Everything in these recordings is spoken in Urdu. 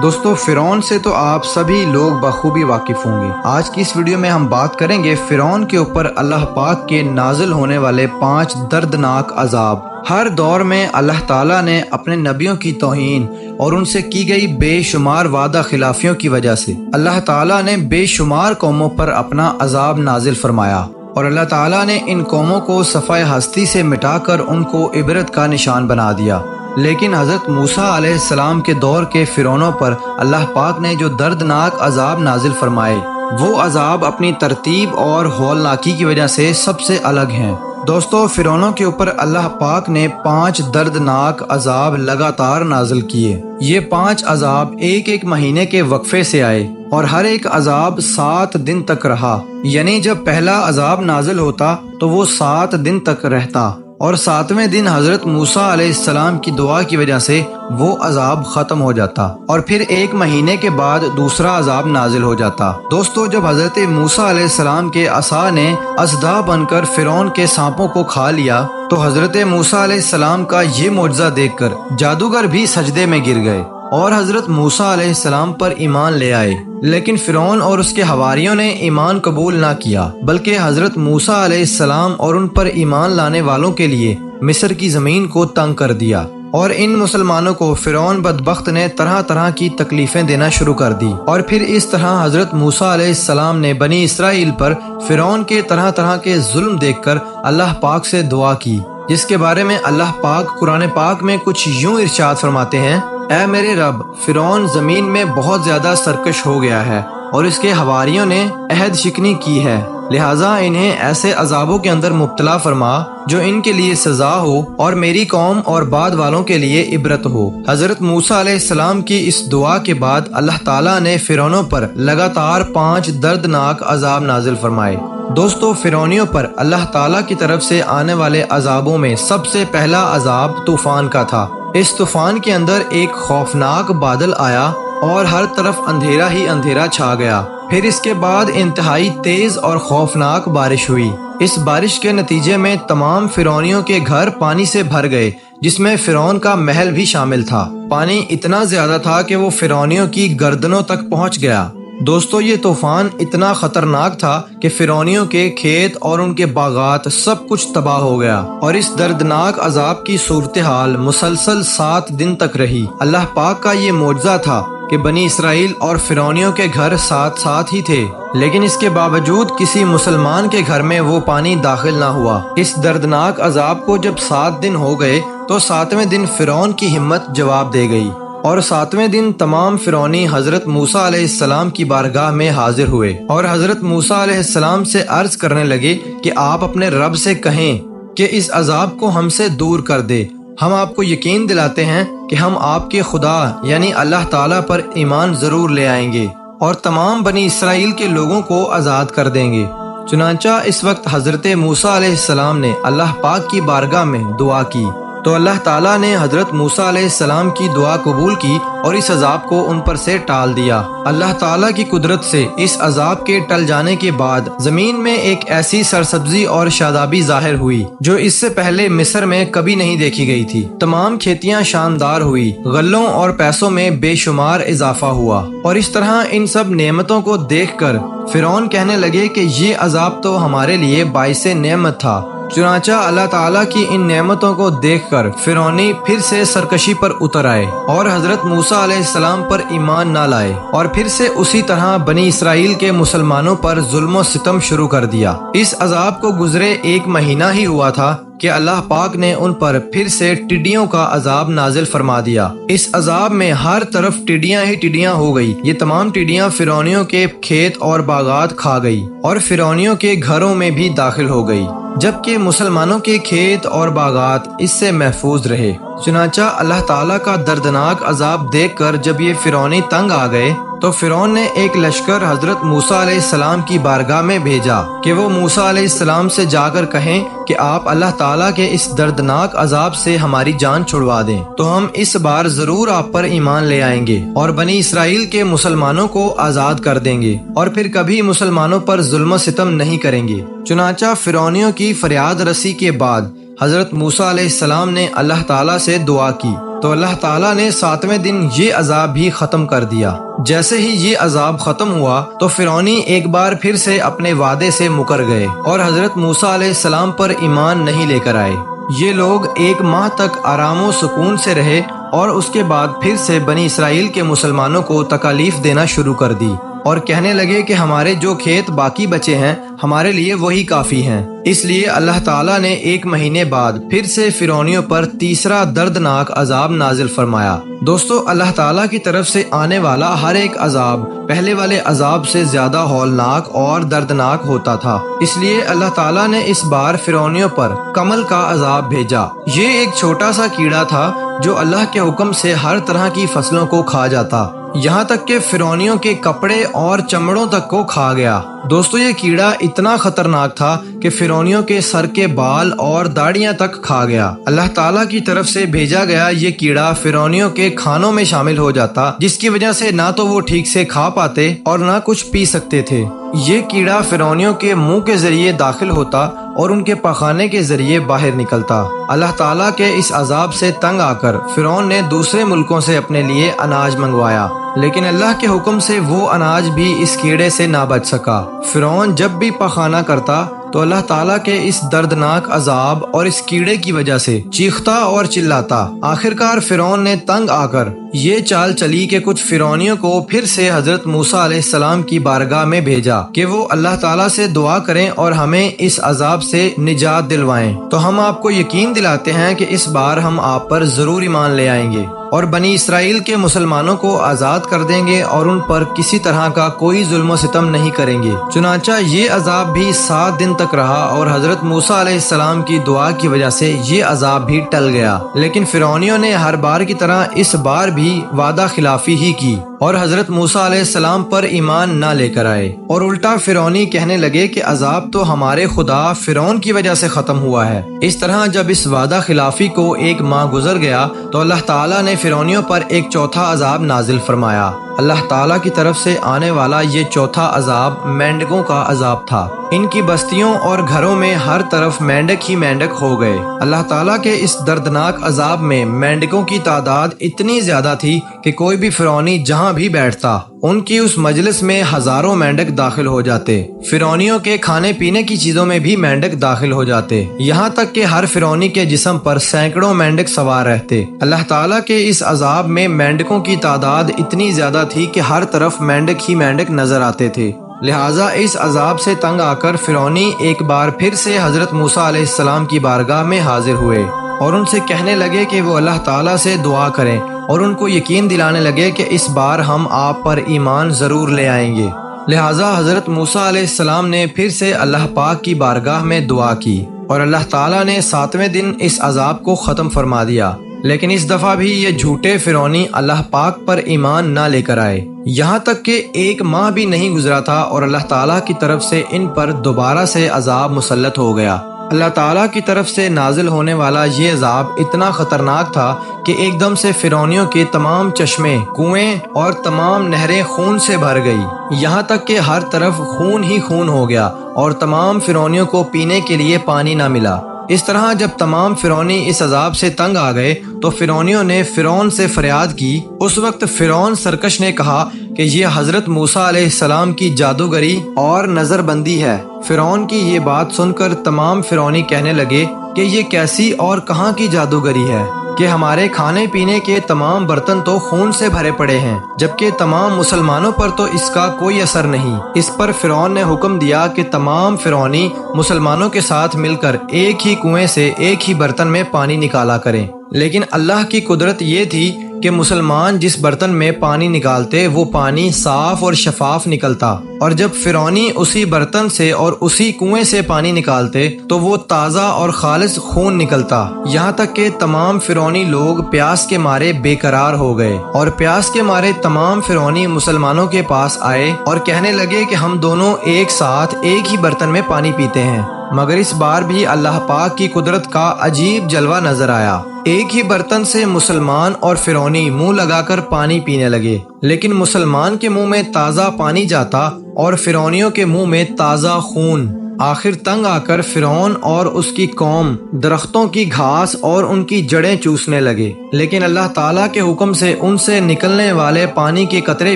دوستو فرعون سے تو آپ سبھی لوگ بخوبی واقف ہوں گے۔ آج کی اس ویڈیو میں ہم بات کریں گے فرعون کے اوپر اللہ پاک کے نازل ہونے والے 5 دردناک عذاب۔ ہر دور میں اللہ تعالیٰ نے اپنے نبیوں کی توہین اور ان سے کی گئی بے شمار وعدہ خلافیوں کی وجہ سے اللہ تعالیٰ نے بے شمار قوموں پر اپنا عذاب نازل فرمایا، اور اللہ تعالیٰ نے ان قوموں کو صفحہ ہستی سے مٹا کر ان کو عبرت کا نشان بنا دیا۔ لیکن حضرت موسیٰ علیہ السلام کے دور کے فرعونوں پر اللہ پاک نے جو دردناک عذاب نازل فرمائے، وہ عذاب اپنی ترتیب اور ہولناکی کی وجہ سے سب سے الگ ہیں۔ دوستو فرعونوں کے اوپر اللہ پاک نے 5 دردناک عذاب لگاتار نازل کیے۔ یہ 5 عذاب ایک مہینے کے وقفے سے آئے، اور ہر ایک عذاب 7 دن تک رہا۔ یعنی جب پہلا عذاب نازل ہوتا تو وہ 7 دن تک رہتا، اور 7ویں دن حضرت موسیٰ علیہ السلام کی دعا کی وجہ سے وہ عذاب ختم ہو جاتا، اور پھر 1 مہینے کے بعد دوسرا عذاب نازل ہو جاتا۔ دوستو جب حضرت موسیٰ علیہ السلام کے عصا نے اژدھا بن کر فرعون کے سانپوں کو کھا لیا، تو حضرت موسیٰ علیہ السلام کا یہ معجزہ دیکھ کر جادوگر بھی سجدے میں گر گئے اور حضرت موسیٰ علیہ السلام پر ایمان لے آئے۔ لیکن فرعون اور اس کے حواریوں نے ایمان قبول نہ کیا، بلکہ حضرت موسیٰ علیہ السلام اور ان پر ایمان لانے والوں کے لیے مصر کی زمین کو تنگ کر دیا، اور ان مسلمانوں کو فرعون بدبخت نے طرح طرح کی تکلیفیں دینا شروع کر دی۔ اور پھر اس طرح حضرت موسیٰ علیہ السلام نے بنی اسرائیل پر فرعون کے طرح طرح کے ظلم دیکھ کر اللہ پاک سے دعا کی، جس کے بارے میں اللہ پاک قرآن پاک میں کچھ یوں ارشاد فرماتے ہیں: اے میرے رب، فرعون زمین میں بہت زیادہ سرکش ہو گیا ہے، اور اس کے حواریوں نے عہد شکنی کی ہے، لہٰذا انہیں ایسے عذابوں کے اندر مبتلا فرما جو ان کے لیے سزا ہو اور میری قوم اور بعد والوں کے لیے عبرت ہو۔ حضرت موسیٰ علیہ السلام کی اس دعا کے بعد اللہ تعالیٰ نے فرعونوں پر لگاتار 5 دردناک عذاب نازل فرمائے۔ دوستو فرعونیوں پر اللہ تعالیٰ کی طرف سے آنے والے عذابوں میں سب سے پہلا عذاب طوفان کا تھا۔ اس طوفان کے اندر ایک خوفناک بادل آیا اور ہر طرف اندھیرا ہی اندھیرا چھا گیا۔ پھر اس کے بعد انتہائی تیز اور خوفناک بارش ہوئی۔ اس بارش کے نتیجے میں تمام فرعونیوں کے گھر پانی سے بھر گئے، جس میں فرعون کا محل بھی شامل تھا۔ پانی اتنا زیادہ تھا کہ وہ فرعونیوں کی گردنوں تک پہنچ گیا۔ دوستو یہ طوفان اتنا خطرناک تھا کہ فرعونیوں کے کھیت اور ان کے باغات سب کچھ تباہ ہو گیا، اور اس دردناک عذاب کی صورتحال مسلسل 7 دن تک رہی۔ اللہ پاک کا یہ معجزہ تھا کہ بنی اسرائیل اور فرعونیوں کے گھر ساتھ ساتھ ہی تھے، لیکن اس کے باوجود کسی مسلمان کے گھر میں وہ پانی داخل نہ ہوا۔ اس دردناک عذاب کو جب 7 دن ہو گئے تو 7ویں دن فرعون کی ہمت جواب دے گئی، اور 7ویں دن تمام فرعونی حضرت موسیٰ علیہ السلام کی بارگاہ میں حاضر ہوئے، اور حضرت موسیٰ علیہ السلام سے عرض کرنے لگے کہ آپ اپنے رب سے کہیں کہ اس عذاب کو ہم سے دور کر دے۔ ہم آپ کو یقین دلاتے ہیں کہ ہم آپ کے خدا یعنی اللہ تعالیٰ پر ایمان ضرور لے آئیں گے، اور تمام بنی اسرائیل کے لوگوں کو آزاد کر دیں گے۔ چنانچہ اس وقت حضرت موسیٰ علیہ السلام نے اللہ پاک کی بارگاہ میں دعا کی، تو اللہ تعالیٰ نے حضرت موسیٰ علیہ السلام کی دعا قبول کی اور اس عذاب کو ان پر سے ٹال دیا۔ اللہ تعالیٰ کی قدرت سے اس عذاب کے ٹل جانے کے بعد زمین میں ایک ایسی سرسبزی اور شادابی ظاہر ہوئی جو اس سے پہلے مصر میں کبھی نہیں دیکھی گئی تھی۔ تمام کھیتیاں شاندار ہوئی، غلوں اور پیسوں میں بے شمار اضافہ ہوا، اور اس طرح ان سب نعمتوں کو دیکھ کر فرعون کہنے لگے کہ یہ عذاب تو ہمارے لیے باعث نعمت تھا۔ چنانچہ اللہ تعالیٰ کی ان نعمتوں کو دیکھ کر فرعونی پھر سے سرکشی پر اتر آئے اور حضرت موسیٰ علیہ السلام پر ایمان نہ لائے، اور پھر سے اسی طرح بنی اسرائیل کے مسلمانوں پر ظلم و ستم شروع کر دیا۔ اس عذاب کو گزرے 1 مہینہ ہی ہوا تھا کہ اللہ پاک نے ان پر پھر سے ٹڈیوں کا عذاب نازل فرما دیا۔ اس عذاب میں ہر طرف ٹڈیاں ہی ٹڈیاں ہو گئی۔ یہ تمام ٹڈیاں فرعونیوں کے کھیت اور باغات کھا گئی، اور فرعونیوں کے گھروں میں بھی داخل ہو گئی، جبکہ مسلمانوں کے کھیت اور باغات اس سے محفوظ رہے۔ چنانچہ اللہ تعالیٰ کا دردناک عذاب دیکھ کر جب یہ فرعونی تنگ آ گئے تو فرعون نے ایک لشکر حضرت موسیٰ علیہ السلام کی بارگاہ میں بھیجا کہ وہ موسیٰ علیہ السلام سے جا کر کہیں کہ آپ اللہ تعالیٰ کے اس دردناک عذاب سے ہماری جان چھڑوا دیں، تو ہم اس بار ضرور آپ پر ایمان لے آئیں گے اور بنی اسرائیل کے مسلمانوں کو آزاد کر دیں گے، اور پھر کبھی مسلمانوں پر ظلم و ستم نہیں کریں گے۔ چنانچہ فرعونیوں کی فریاد رسی کے بعد حضرت موسیٰ علیہ السلام نے اللہ تعالیٰ سے دعا کی تو اللہ تعالیٰ نے 7ویں دن یہ عذاب بھی ختم کر دیا۔ جیسے ہی یہ عذاب ختم ہوا تو فرعونی ایک بار پھر سے اپنے وعدے سے مکر گئے اور حضرت موسیٰ علیہ السلام پر ایمان نہیں لے کر آئے۔ یہ لوگ 1 ماہ تک آرام و سکون سے رہے اور اس کے بعد پھر سے بنی اسرائیل کے مسلمانوں کو تکالیف دینا شروع کر دی اور کہنے لگے کہ ہمارے جو کھیت باقی بچے ہیں ہمارے لیے وہی کافی ہیں۔ اس لیے اللہ تعالیٰ نے 1 مہینے بعد پھر سے فرعونیوں پر تیسرا دردناک عذاب نازل فرمایا۔ دوستو، اللہ تعالیٰ کی طرف سے آنے والا ہر ایک عذاب پہلے والے عذاب سے زیادہ ہولناک اور دردناک ہوتا تھا۔ اس لیے اللہ تعالیٰ نے اس بار فرعونیوں پر کمل کا عذاب بھیجا۔ یہ ایک چھوٹا سا کیڑا تھا جو اللہ کے حکم سے ہر طرح کی فصلوں کو کھا جاتا، یہاں تک کہ فرعونیوں کے کپڑے اور چمڑوں تک کو کھا گیا۔ دوستو، یہ کیڑا اتنا خطرناک تھا کہ فرعونیوں کے سر کے بال اور داڑیاں تک کھا گیا۔ اللہ تعالیٰ کی طرف سے بھیجا گیا یہ کیڑا فرعونیوں کے کھانوں میں شامل ہو جاتا، جس کی وجہ سے نہ تو وہ ٹھیک سے کھا پاتے اور نہ کچھ پی سکتے تھے۔ یہ کیڑا فرعونیوں کے منہ کے ذریعے داخل ہوتا اور ان کے پخانے کے ذریعے باہر نکلتا۔ اللہ تعالیٰ کے اس عذاب سے تنگ آ کر فرعون نے دوسرے ملکوں سے اپنے لیے اناج منگوایا، لیکن اللہ کے حکم سے وہ اناج بھی اس کیڑے سے نہ بچ سکا۔ فرعون جب بھی پخانہ کرتا تو اللہ تعالیٰ کے اس دردناک عذاب اور اس کیڑے کی وجہ سے چیختا اور چلاتا۔ آخرکار فرعون نے تنگ آ کر یہ چال چلی کہ کچھ فرعونیوں کو پھر سے حضرت موسیٰ علیہ السلام کی بارگاہ میں بھیجا کہ وہ اللہ تعالیٰ سے دعا کریں اور ہمیں اس عذاب سے نجات دلوائیں۔ تو ہم آپ کو یقین دلاتے ہیں کہ اس بار ہم آپ پر ضرور ایمان لے آئیں گے اور بنی اسرائیل کے مسلمانوں کو آزاد کر دیں گے اور ان پر کسی طرح کا کوئی ظلم و ستم نہیں کریں گے۔ چنانچہ یہ عذاب بھی 7 دن تک رہا اور حضرت موسیٰ علیہ السلام کی دعا کی وجہ سے یہ عذاب بھی ٹل گیا، لیکن فرعونیوں نے ہر بار کی طرح اس بار بھی وعدہ خلافی ہی کی اور حضرت موسیٰ علیہ السلام پر ایمان نہ لے کر آئے، اور الٹا فرعونی کہنے لگے کہ عذاب تو ہمارے خدا فرعون کی وجہ سے ختم ہوا ہے۔ اس طرح جب اس وعدہ خلافی کو 1 ماہ گزر گیا تو اللہ تعالیٰ نے فرعونیوں پر ایک چوتھا عذاب نازل فرمایا۔ اللہ تعالیٰ کی طرف سے آنے والا یہ چوتھا عذاب مینڈکوں کا عذاب تھا۔ ان کی بستیوں اور گھروں میں ہر طرف مینڈک ہی مینڈک ہو گئے۔ اللہ تعالیٰ کے اس دردناک عذاب میں مینڈکوں کی تعداد اتنی زیادہ تھی کہ کوئی بھی فرعونی جہاں بھی بیٹھتا ان کی اس مجلس میں ہزاروں مینڈک داخل ہو جاتے۔ فرعونیوں کے کھانے پینے کی چیزوں میں بھی مینڈک داخل ہو جاتے، یہاں تک کہ ہر فرعونی کے جسم پر سینکڑوں مینڈک سوار رہتے۔ اللہ تعالیٰ کے اس عذاب میں مینڈکوں کی تعداد اتنی زیادہ تھی کہ ہر طرف مینڈک ہی مینڈک نظر آتے تھے۔ لہٰذا اس عذاب سے تنگ آ کر فرعونی ایک بار پھر سے حضرت موسیٰ علیہ السلام کی بارگاہ میں حاضر ہوئے اور ان سے کہنے لگے کہ وہ اللہ تعالیٰ سے دعا کریں اور ان کو یقین دلانے لگے کہ اس بار ہم آپ پر ایمان ضرور لے آئیں گے۔ لہٰذا حضرت موسیٰ علیہ السلام نے پھر سے اللہ پاک کی بارگاہ میں دعا کی اور اللہ تعالیٰ نے 7ویں دن اس عذاب کو ختم فرما دیا، لیکن اس دفعہ بھی یہ جھوٹے فرعونی اللہ پاک پر ایمان نہ لے کر آئے، یہاں تک کہ 1 ماہ بھی نہیں گزرا تھا اور اللہ تعالیٰ کی طرف سے ان پر دوبارہ سے عذاب مسلط ہو گیا۔ اللہ تعالیٰ کی طرف سے نازل ہونے والا یہ عذاب اتنا خطرناک تھا کہ ایک دم سے فرعونیوں کے تمام چشمے، کنویں اور تمام نہریں خون سے بھر گئی، یہاں تک کہ ہر طرف خون ہی خون ہو گیا اور تمام فرعونیوں کو پینے کے لیے پانی نہ ملا۔ اس طرح جب تمام فرعونی اس عذاب سے تنگ آ گئے تو فرعونیوں نے فرعون سے فریاد کی۔ اس وقت فرعون سرکش نے کہا کہ یہ حضرت موسیٰ علیہ السلام کی جادوگری اور نظر بندی ہے۔ فرعون کی یہ بات سن کر تمام فرعونی کہنے لگے کہ یہ کیسی اور کہاں کی جادوگری ہے کہ ہمارے کھانے پینے کے تمام برتن تو خون سے بھرے پڑے ہیں، جبکہ تمام مسلمانوں پر تو اس کا کوئی اثر نہیں۔ اس پر فرعون نے حکم دیا کہ تمام فرعونی مسلمانوں کے ساتھ مل کر ایک ہی کنویں سے ایک ہی برتن میں پانی نکالا کریں، لیکن اللہ کی قدرت یہ تھی کہ مسلمان جس برتن میں پانی نکالتے وہ پانی صاف اور شفاف نکلتا، اور جب فرعونی اسی برتن سے اور اسی کنویں سے پانی نکالتے تو وہ تازہ اور خالص خون نکلتا، یہاں تک کہ تمام فرعونی لوگ پیاس کے مارے بے قرار ہو گئے، اور پیاس کے مارے تمام فرعونی مسلمانوں کے پاس آئے اور کہنے لگے کہ ہم دونوں ایک ساتھ ایک ہی برتن میں پانی پیتے ہیں۔ مگر اس بار بھی اللہ پاک کی قدرت کا عجیب جلوہ نظر آیا۔ ایک ہی برتن سے مسلمان اور فرعونی منہ لگا کر پانی پینے لگے، لیکن مسلمان کے منہ میں تازہ پانی جاتا اور فرعونیوں کے منہ میں تازہ خون۔ آخر تنگ آ کر فرعون اور اس کی قوم درختوں کی گھاس اور ان کی جڑیں چوسنے لگے، لیکن اللہ تعالیٰ کے حکم سے ان سے نکلنے والے پانی کے قطرے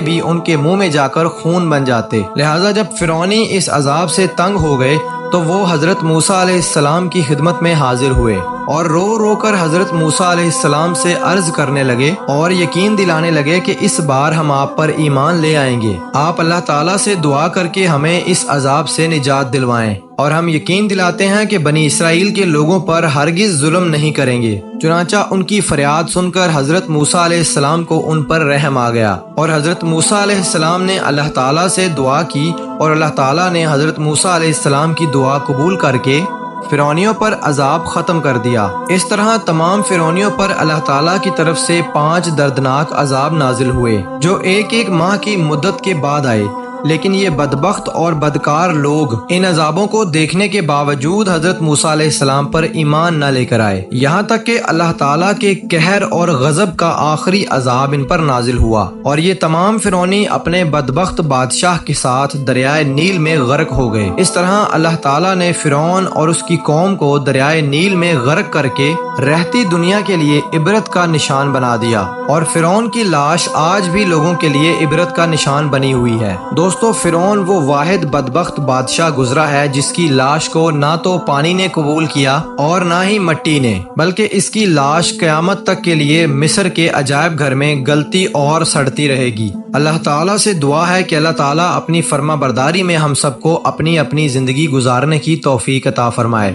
بھی ان کے منہ میں جا کر خون بن جاتے۔ لہٰذا جب فرعونی اس عذاب سے تنگ ہو گئے تو وہ حضرت موسیٰ علیہ السلام کی خدمت میں حاضر ہوئے اور رو رو کر حضرت موسیٰ علیہ السلام سے عرض کرنے لگے اور یقین دلانے لگے کہ اس بار ہم آپ پر ایمان لے آئیں گے۔ آپ اللہ تعالیٰ سے دعا کر کے ہمیں اس عذاب سے نجات دلوائیں، اور ہم یقین دلاتے ہیں کہ بنی اسرائیل کے لوگوں پر ہرگز ظلم نہیں کریں گے۔ چنانچہ ان کی فریاد سن کر حضرت موسیٰ علیہ السلام کو ان پر رحم آ گیا، اور حضرت موسیٰ علیہ السلام نے اللہ تعالیٰ سے دعا کی، اور اللہ تعالیٰ نے حضرت موسیٰ علیہ السلام کی دعا قبول کر کے فرعونیوں پر عذاب ختم کر دیا۔ اس طرح تمام فرعونیوں پر اللہ تعالیٰ کی طرف سے 5 دردناک عذاب نازل ہوئے، جو ایک ماہ کی مدت کے بعد آئے۔ لیکن یہ بدبخت اور بدکار لوگ ان عذابوں کو دیکھنے کے باوجود حضرت موسیٰ علیہ السلام پر ایمان نہ لے کر آئے، یہاں تک کہ اللہ تعالیٰ کے قہر اور غضب کا آخری عذاب ان پر نازل ہوا، اور یہ تمام فرعونی اپنے بدبخت بادشاہ کے ساتھ دریائے نیل میں غرق ہو گئے۔ اس طرح اللہ تعالیٰ نے فرعون اور اس کی قوم کو دریائے نیل میں غرق کر کے رہتی دنیا کے لیے عبرت کا نشان بنا دیا، اور فرعون کی لاش آج بھی لوگوں کے لیے عبرت کا نشان بنی ہوئی ہے۔ دوستو، فرعون وہ واحد بدبخت بادشاہ گزرا ہے جس کی لاش کو نہ تو پانی نے قبول کیا اور نہ ہی مٹی نے، بلکہ اس کی لاش قیامت تک کے لیے مصر کے عجائب گھر میں گلتی اور سڑتی رہے گی۔ اللہ تعالیٰ سے دعا ہے کہ اللہ تعالیٰ اپنی فرما برداری میں ہم سب کو اپنی اپنی زندگی گزارنے کی توفیق عطا فرمائے۔